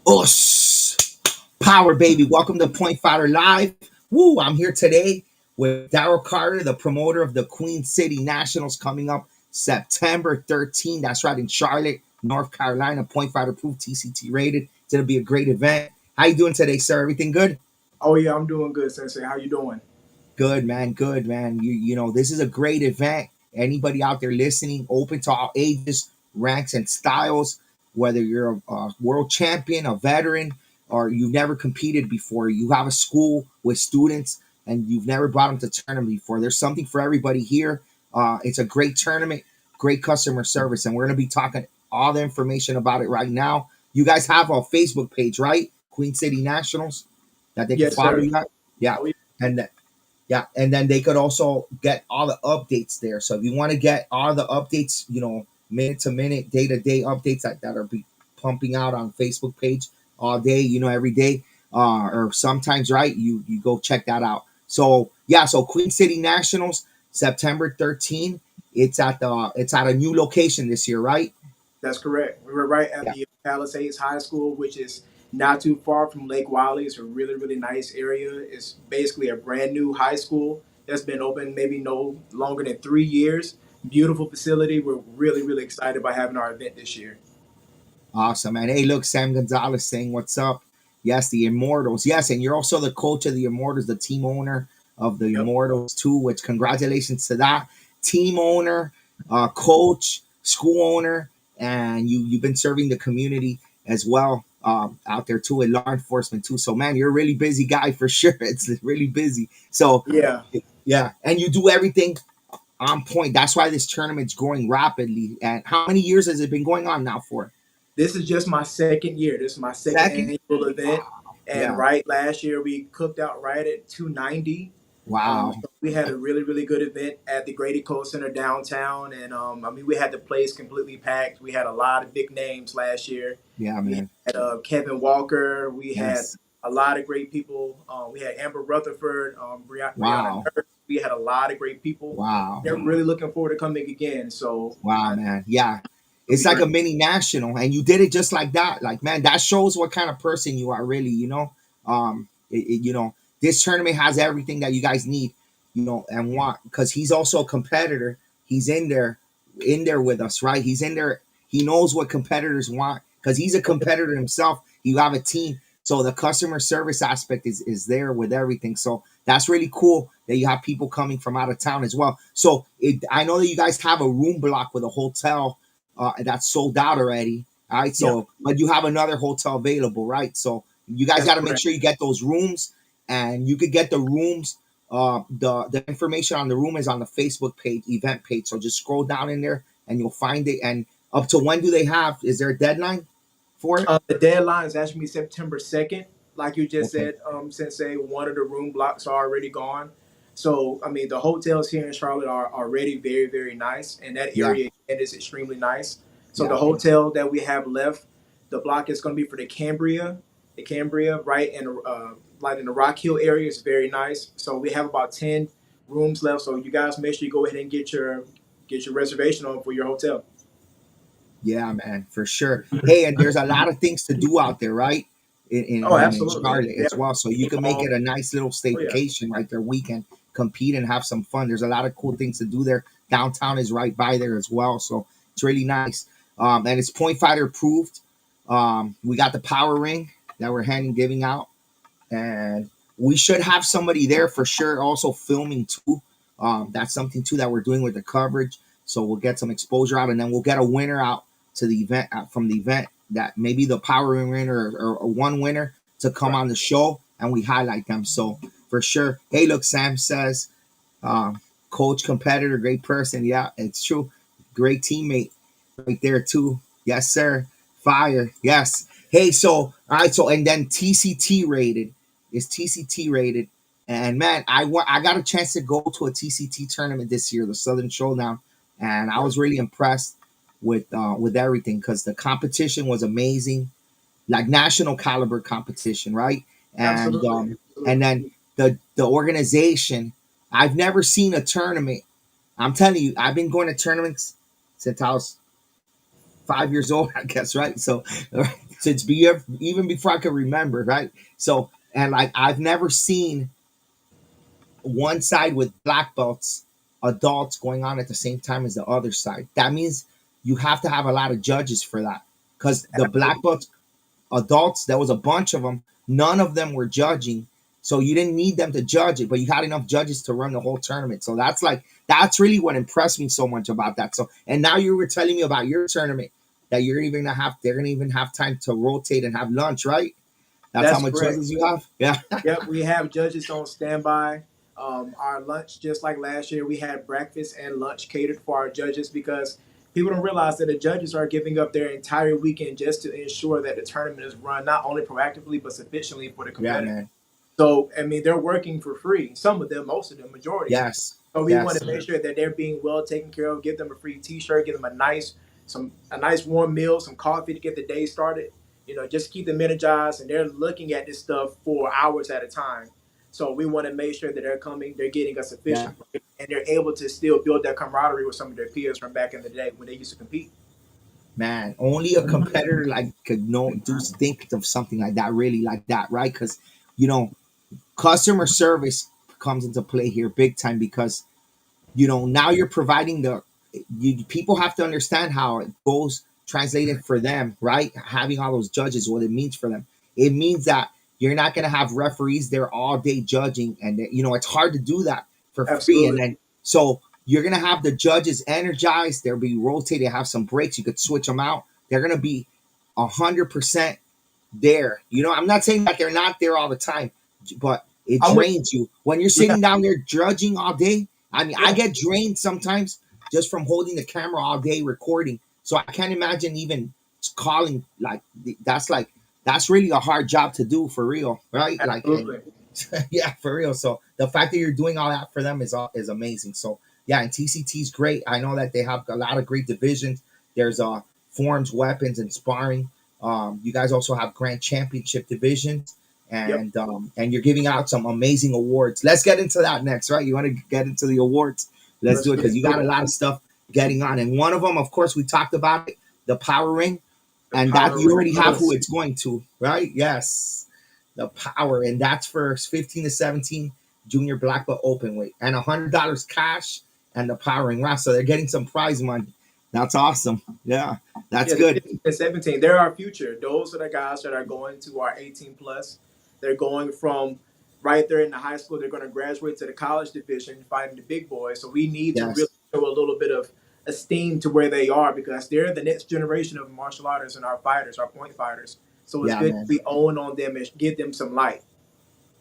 Us Power baby. Welcome to Point Fighter Live. Woo! I'm here today with Darryl Carter, the promoter of the Queen City Nationals coming up September 13th. That's right in Charlotte, North Carolina. Point Fighter approved, TCT rated. It's gonna be a great event. How you doing today, sir? Everything good? Oh yeah, I'm doing good, Sensei. How you doing? Good man, good man. You know this is a great event. Anybody out there listening, open to all ages, ranks, and styles. Whether you're a world champion, a veteran, or you've never competed before, you have a school with students, and you've never brought them to tournament before. There's something for everybody here. It's a great tournament, great customer service, and we're gonna be talking all the information about it right now. You guys have a Facebook page, right? Queen City Nationals that they can Yes, follow sir. you at. Yeah, Oh yeah, and yeah, and then they could also get all the updates there. So if you want to get all the updates, minute to minute, day to day updates that are be pumping out on Facebook page all day, every day, or sometimes, right? You go check that out. So yeah, so Queen City Nationals, September 13th. It's at a new location this year, right? that's correct. We were right at Yeah. the Palisades High School, which is not too far from Lake Wiley. It's a really nice area. It's basically a brand new high school that's been open maybe no longer than 3 years. Beautiful facility. We're really excited by having our event this year. Awesome, man. Hey, look, Sam Gonzalez saying what's up. Yes, the Immortals. Yes, and you're also the coach of the Immortals, the team owner of the Yep. Immortals too. Which congratulations to that team owner, coach, school owner, and you've been serving the community as well out there too, in law enforcement too. So man, you're a really busy guy for sure. It's really busy. So Yeah. yeah, and you do everything on point. That's why this tournament's growing rapidly. And how many years has it been going on now for? This is just my second year. This is my second Second? annual event. And Yeah. right last year we cooked out right at 290. Wow. So we had a really good event at the Grady Cole Center downtown, and I mean we had the place completely packed. We had a lot of big names last year. Yeah, We man. had Kevin Walker. We had Yes. a lot of great people. We had Amber Rutherford, Brianna Wow. Nurse. We had a lot of great people. Wow. They're really looking forward to coming again. So Wow, man. Yeah. it'll It's be like a great. mini national, and you did it just like that. Like, man, that shows what kind of person you are, really. This tournament has everything that you guys need, and want, because he's also a competitor. He's in there with us, right? He's in there. He knows what competitors want because he's a competitor himself. You have a team, so the customer service aspect is there with everything. So that's really cool that you have people coming from out of town as well. So I know that you guys have a room block with a hotel that's sold out already. All right, Yeah, so but you have another hotel available, right? So you guys that's got to make correct. sure you get those rooms, and you could get the rooms. The information on the room is on the Facebook page, event page. So just scroll down in there and you'll find it. And up to when do they have? Is there a deadline for it? The deadline is actually September 2nd. Like you just Okay. said, Sensei, one of the room blocks are already gone. So, I mean, the hotels here in Charlotte are already very nice, and that Yeah. area again is extremely nice. So, Yeah. the hotel that we have left, the block is going to be for the Cambria, right? And like in the Rock Hill area is very nice. So, we have about 10 rooms left. So, you guys make sure you go ahead and get your reservation on for your hotel. Yeah, man, for sure. Hey, and there's a lot of things to do out there, right? Oh, In absolutely. Charlotte Yeah. as well. So you can make it a nice little Oh, yeah. staycation right there. We can compete and have some fun. There's a lot of cool things to do there. Downtown is right by there as well. So it's really nice. And it's Point Fighter approved. We got the power ring that we're giving out. And we should have somebody there for sure, also filming too. That's something too that we're doing with the coverage. So we'll get some exposure out, and then we'll get a winner out to the event from the event, that maybe the power winner or one winner to come Right. on the show, and we highlight them. So for sure. Hey, look, Sam says, coach, competitor, great person. Yeah, it's true. Great teammate right there too. Yes, sir. Fire. Yes. Hey, so all right. So and then TCT rated is TCT rated, and man, I got a chance to go to a TCT tournament this year, the Southern Showdown, and I Yep. was really impressed with everything because the competition was amazing, like national caliber competition, right? And Absolutely. and Absolutely. then the organization. I've never seen a tournament. I'm telling you, I've been going to tournaments since I was 5 years old, I guess, right? So, since even before I could remember, right? So, and like I've never seen one side with black belts, adults going on at the same time as the other side. That means you have to have a lot of judges for that because the black belts adults, there was a bunch of them. None of them were judging, so you didn't need them to judge it, but you had enough judges to run the whole tournament. So that's really what impressed me so much about that. So, and now you were telling me about your tournament that they're gonna even have time to rotate and have lunch, right? That's how That's much correct. judges you have. Yeah, Yep, we have judges on standby. Our lunch, just like last year, we had breakfast and lunch catered for our judges because people don't realize that the judges are giving up their entire weekend just to ensure that the tournament is run not only proactively but sufficiently for the yeah, competitors. man. So, I mean, they're working for free. Some of them, most of them, majority. Yes, So we want yes, to make sure that they're being well taken care of. Give them a free T-shirt. Give them a nice warm meal, some coffee to get the day started. Just keep them energized, and they're looking at this stuff for hours at a time. So we want to make sure that they're coming, they're getting a yeah, sufficient break, and they're able to still build that camaraderie with some of their peers from back in the day when they used to compete. man. Only a competitor like could know do think of something like that, really like that, right? Because you know customer service comes into play here big time because now you're providing people have to understand how it goes translated for them, right? Having all those judges, what it means for them. It means that you're not going to have referees there all day judging, and it's hard to do that for free. And Absolutely. then so you're going to have the judges energized. They'll be rotated, have some breaks. You could switch them out. They're going to be 100% there. I'm not saying that they're not there all the time, but it I'm with drains you when you're Yeah, sitting down there judging all day. I mean, I yeah, get drained sometimes just from holding the camera all day recording. So I can't imagine even calling that's really a hard job to do for real, right? Like, and absolutely. yeah, for real. So the fact that you're doing all that for them is amazing. So yeah, and TCT is great. I know that they have a lot of great divisions. There's forms, weapons, and sparring. You guys also have grand championship divisions, Yep. and you're giving out some amazing awards. Let's get into that next, right? You want to get into the awards? Let's Let's do it get because you into got a it. lot of stuff getting on, and one of them, of course, we talked about it, the power ring, The and that power you ring. already have who Yes. it's going to, right? Yes, the power, and that's for 15 to 17 junior black belt open weight, and $100 cash, and the power ring. Wow, so they're getting some prize money. That's awesome. Yeah, that's Yeah, the good. 15 and 17, they're our future. Those are the guys that are going to our 18 plus. They're going from right there in the high school. They're going to graduate to the college division, fighting the big boys. So we need to really Yes. show a little bit of esteem to where they are because they're the next generation of martial artists and our fighters, our point fighters. So it's Yeah, good to man. be own on them and give them some light.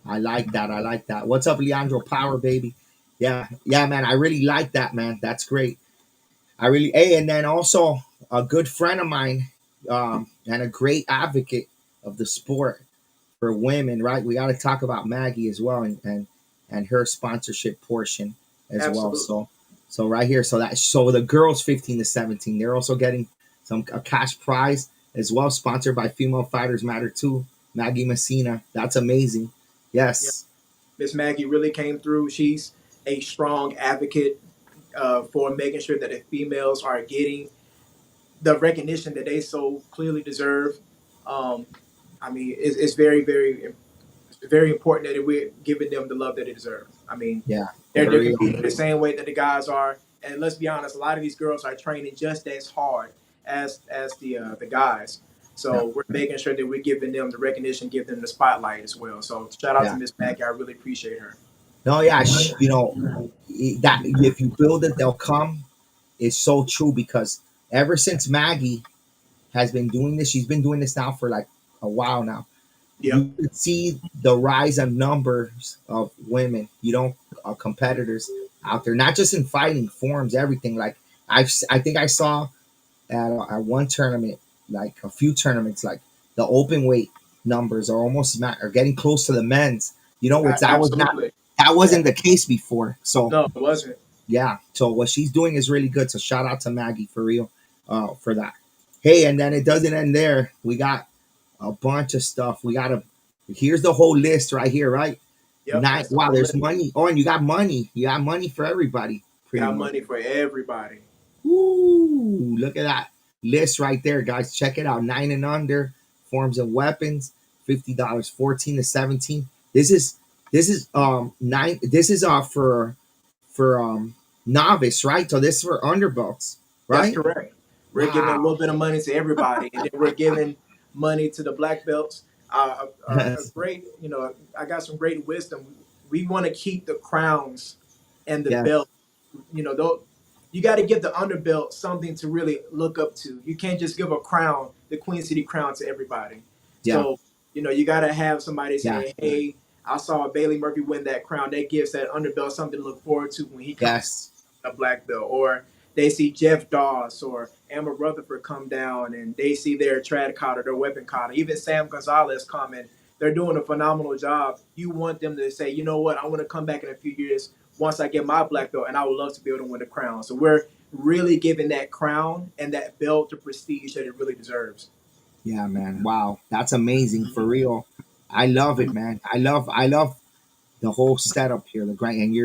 I like that. I like that. What's up, Leandro Power, baby? Yeah, yeah, man. I really like that, man. That's great. I really, hey, and then also a good friend of mine, and a great advocate of the sport for women, right? We got to talk about Maggie as well, and her sponsorship portion as well. Absolutely. So right here, so the girls 15 to 17, they're also getting some a cash prize as well, sponsored by Female Fighters Matter too. Maggie Messina, that's amazing. Yeah. Yes, Miss Maggie really came through. She's a strong advocate for making sure that the females are getting the recognition that they so clearly deserve. Um, I mean, it's very, very, very important that we're giving them the love that they deserve. I mean, yeah, they're for they're real. competing the same way that the guys are, and let's be honest, a lot of these girls are training just as hard as the guys. Yeah, So we're making sure that we're giving them the recognition, give them the spotlight as well. So shout out to yeah. Miss Maggie. I really appreciate her. No, yeah, that if you build it, they'll come. Is so true because ever since Maggie has been doing this, she's been doing this now for like a while now. Yep. You could see the rise of numbers of women, competitors out there, not just in fighting forms, everything. Like I think I saw at one tournament, like a few tournaments, like the open weight numbers are are getting close to the men's. Which Absolutely. that Yeah. wasn't the case before. So No, it wasn't. yeah, so what she's doing is really good. So shout out to Maggie for real, for that. Hey, and then it doesn't end there. We got a bunch of stuff. Here's the whole list right here, right? Yep. That's the Wow, whole there's list. money. Oh, and you got money. You got money for everybody, pretty Got much. money for everybody. Ooh, look at that list right there, guys. Check it out. 9 and under, forms and weapons, $50, 14 to 17. This is nine. This is for novice, right? So this is for underbelts, That's right? correct. We're giving a Wow. little bit of money to everybody, and then we're giving money to the black belts. A Yes. great, I got some great wisdom. We want to keep the crowns and the Yes. belt. Though you got to give the underbelt something to really look up to. You can't just give a crown, the Queen City crown, to everybody. Yeah. So you got to have somebody Yeah. say, "Hey, I saw Bailey Murphy win that crown." That gives that underbelt something to look forward to when he comes Yes. a black belt, or they see Jeff Doss or Amber Rutherford come down and they see their trad cotter, their weapon cotter, even Sam Gonzalez coming. They're doing a phenomenal job. You want them to say, you know what, I want to come back in a few years once I get my black belt, and I would love to be able to win the crown. So we're really giving that crown and that belt the prestige that it really deserves. Yeah, man. Wow. That's amazing for real. I love it, man. I love the whole setup here, the great, and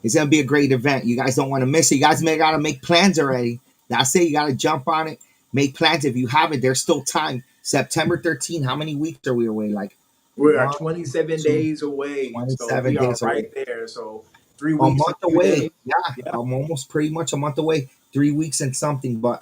it's gonna be a great event. You guys don't want to miss it. You guys may gotta make plans already. That's it. You gotta jump on it. Make plans if you haven't. There's still time. September 13th. How many weeks are we away? Like We are one, 27 two, days away, so 27 we are days away. right there. So three A weeks and month a few away. days. Yeah, Yeah, I'm almost pretty much a month away. 3 weeks and something, but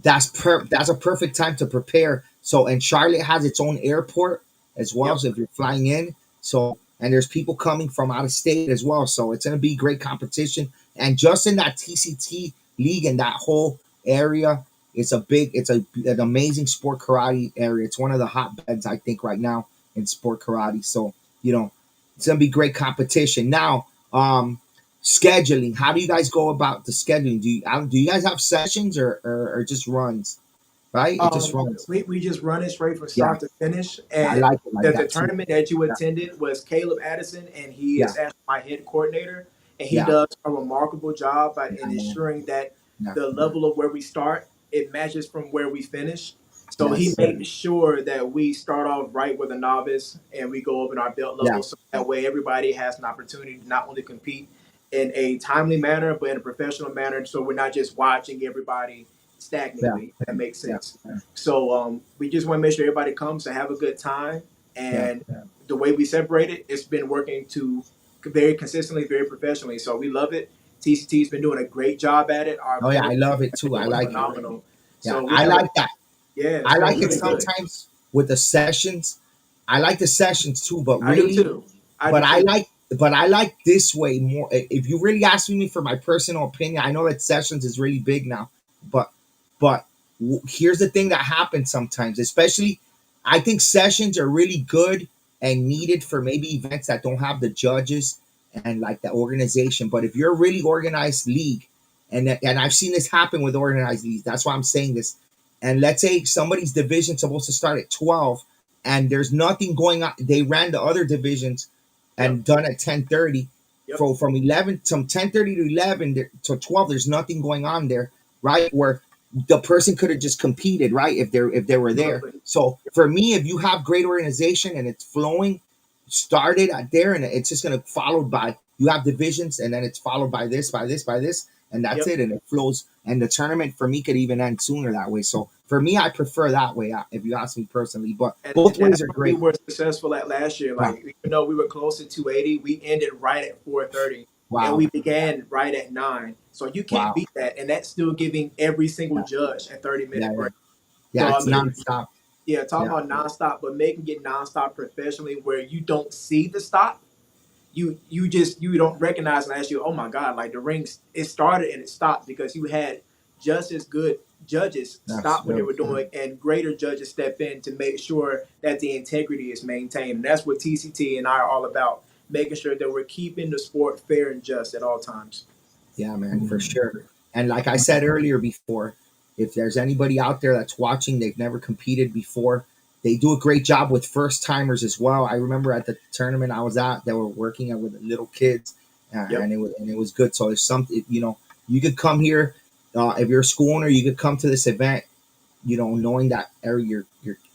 that's a perfect time to prepare. So and Charlotte has its own airport as well. yep. So if you're flying in, so and there's people coming from out of state as well. So it's gonna be great competition. And just in that TCT league and that whole area, it's an amazing sport karate area. It's one of the hotbeds I think right now in sport karate. So you know it's gonna be great competition. Now, scheduling. How do you guys go about the scheduling? Do you guys have sessions or just runs? Right, it just runs. We just run it straight from Yeah, start to finish. yeah, I And like it like the that too. tournament that you Yeah, attended was Caleb Addison, and he yeah, is actually my head coordinator. And he yeah, does a remarkable job in yeah, man. ensuring that Yeah, the level of where we start, it matches from where we finish. So he yes, made sure that we start off right with a novice and we go up in our belt yeah, level. So that way everybody has an opportunity to not only compete in a timely manner, but in a professional manner. So we're not just watching everybody yeah, stagnantly. That makes yeah, sense. So we just want to make sure everybody comes to have a good time. yeah. And the way we separate it, it's been working to very consistently, very professionally. So we love it. TCT's been doing a great job at it. Our Oh yeah, opponents I love it have been too. I doing like it. phenomenal. Yeah, So we I have a like that. yeah, it's I been like it really good. sometimes with the sessions. I like the sessions too, but I do really, too. I but do I too. like, but I like this way more. If you really ask me for my personal opinion, I know that sessions is really big now, but but here's the thing that happens sometimes, especially I think sessions are really good and needed for maybe events that don't have the judges and like the organization. But if you're a really organized league, and I've seen this happen with organized leagues, that's why I'm saying this. And let's say somebody's division supposed to start at 12, and there's nothing going on. They ran the other divisions Yep. and done at 10:30. Yep. From 11 from 10:30 to 11 to 12, there's nothing going on there, right? Where the person could have just competed, right? If they were there. Absolutely. So for me, if you have great organization and it's flowing, started at there, and it's just gonna followed by you have divisions, and then it's followed by this, by this, by this, and that's Yep. it, and it flows. And the tournament for me could even end sooner that way. So for me, I prefer that way. If you ask me personally, but And both that's ways are what we great. were successful at last year. Yeah. Like even though we were close to 280, we ended right at 430, and Wow. we began right at 9. So you can't Wow. beat that, and that's still giving every single Yeah. judge a 30 Yeah. minute Yeah. break. Yeah. So I It's mean, nonstop. yeah, talk Yeah. about nonstop, but making it nonstop professionally where you don't see the stop. You don't recognize last year. Oh my God! Like the rings, it started and it stopped because you had just as good judges That's stop what they good. were doing and greater judges step in to make sure that the integrity is maintained. And that's what TCT and I are all about, making sure that we're keeping the sport fair and just at all times. Yeah, man, for sure. And like I said earlier before, if there's anybody out there that's watching, they've never competed before, they do a great job with first timers as well. I remember at the tournament I was at, they were working with little kids, Yep. and it was good. So there's something, you could come here, if you're a school owner, you could come to this event, knowing that you're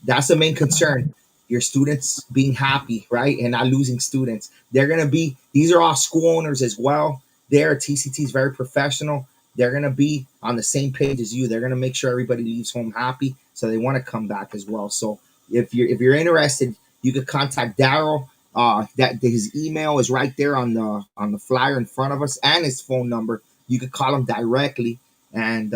that's the main concern. Your students being happy, right? And not losing students. These are all school owners as well. TCT is very professional. They're gonna be on the same page as you. They're gonna make sure everybody leaves home happy. so they want to come back as well. So if you're interested, you could contact Darryl. That his email is right there on the flyer in front of us, and his phone number. You could call him directly, and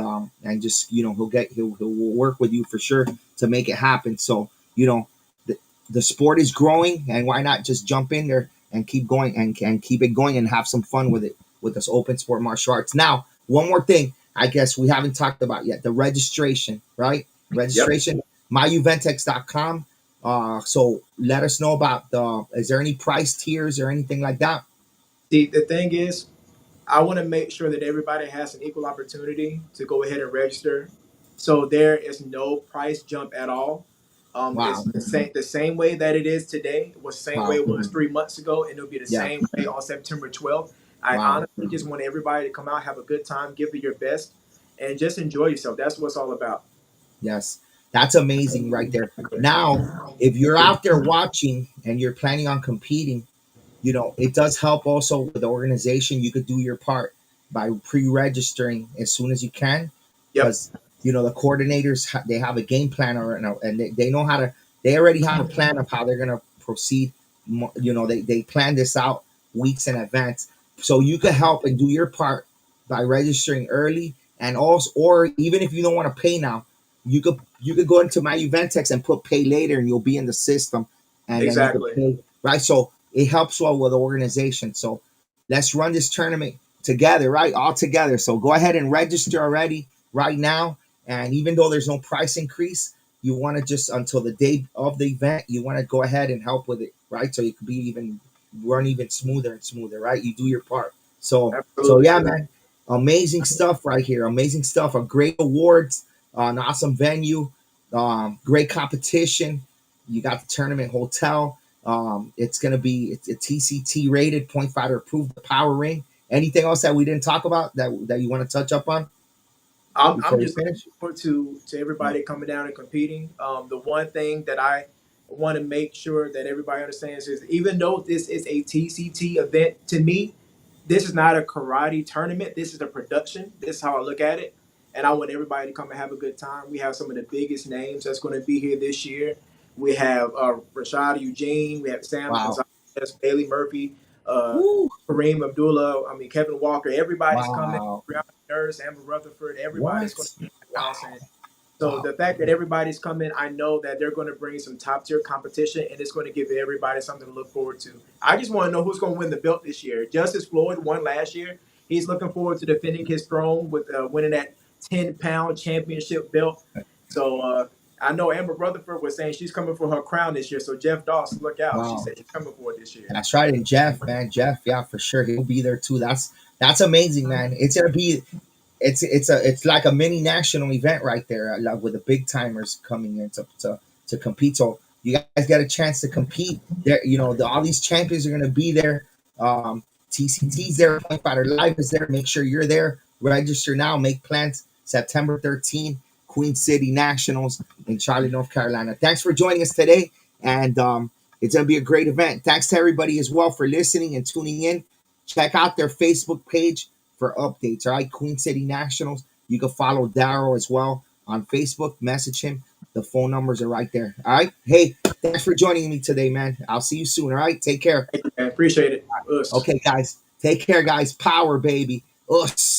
just he'll work with you for sure to make it happen. So the, the sport is growing, and why not just jump in there and keep going and keep it going and have some fun with it with this open sport martial arts. Now, one more thing, I guess we haven't talked about yet, the registration, right? Yep. Registration, myuventex.com. So let us know about is there any price tiers or anything like that? See, the thing is, I want to make sure that everybody has an equal opportunity to go ahead and register. So there is no price jump at all. It's Wow. the same way that it is today. It was the same way Wow. it was 3 months ago, and it'll be the Yeah. same way on September 12th. I Wow. honestly just want everybody to come out, have a good time, give it your best, and just enjoy yourself. That's what it's all about. Yes. That's amazing right there. Now, if you're out there watching and you're planning on competing, it does help also with the organization. You could do your part by pre-registering as soon as you can, Yep, because the coordinators they have a game plan, and they know how to. They already have a plan of how they're gonna proceed. They plan this out weeks in advance, so you could help and do your part by registering early, and also, or even if you don't want to pay now, you could go into my Eventex and put pay later, and you'll be in the system, and then you could exactly. pay right. So it helps well with the organization. So let's run this tournament together, right? All together. So go ahead and register already right now. And even though there's no price increase, you want to just until the day of the event, you want to go ahead and help with it, right? So you could be even run even smoother and smoother, right? You do your part. So Absolutely. yeah, man. Amazing stuff right here. Amazing stuff. A great awards, an awesome venue, great competition. You got the tournament hotel. It's going to be it's a TCT rated, point fighter approved, the power ring. Anything else that we didn't talk about that you want to touch up on I'm before we just looking finish? forward to everybody coming down and competing. The one thing that I want to make sure that everybody understands is even though this is a TCT event, to me, this is not a karate tournament. This is a production. This is how I look at it. And I want everybody to come and have a good time. We have some of the biggest names that's going to be here this year. We have Rashad Eugene. We have Sam Wow. Gonzalez, Bailey Murphy, uh, Woo. Kareem Abdullah. I mean, Kevin Walker. Everybody's coming. Wow. Nurse, Amber Rutherford, everybody's going to What? be in the house. Wow. And so Wow. the fact that everybody's coming, I know that they're going to bring some top tier competition, and it's going to give everybody something to look forward to. I just want to know who's going to win the belt this year. Justice Floyd won last year. He's looking forward to defending his throne with winning that 10-pound championship belt. So I know Amber Rutherford was saying she's coming for her crown this year. So Jeff Doss, look out. She Wow. said she's coming for it this year. That's right. And Jeff, man, Jeff, yeah, for sure. He'll be there too. That's amazing, man. It's gonna be it's like a mini national event right there, like with the big timers coming in to compete. So you guys get a chance to compete. There, all these champions are going to be there. TCT's there, Point Fighter Live is there. Make sure you're there. Register now. Make plans. September 13th, Queen City Nationals in Charlotte, North Carolina. Thanks for joining us today, and it's going to be a great event. Thanks to everybody as well for listening and tuning in. Check out their Facebook page for updates. All right, Queen City Nationals. You can follow Darryl as well on Facebook. Message him. The phone numbers are right there. All right. Hey, thanks for joining me today, man. I'll see you soon. All right. Take care. Thank you, man. Appreciate it. Us. Okay, guys. Take care, guys. Power, baby. Us.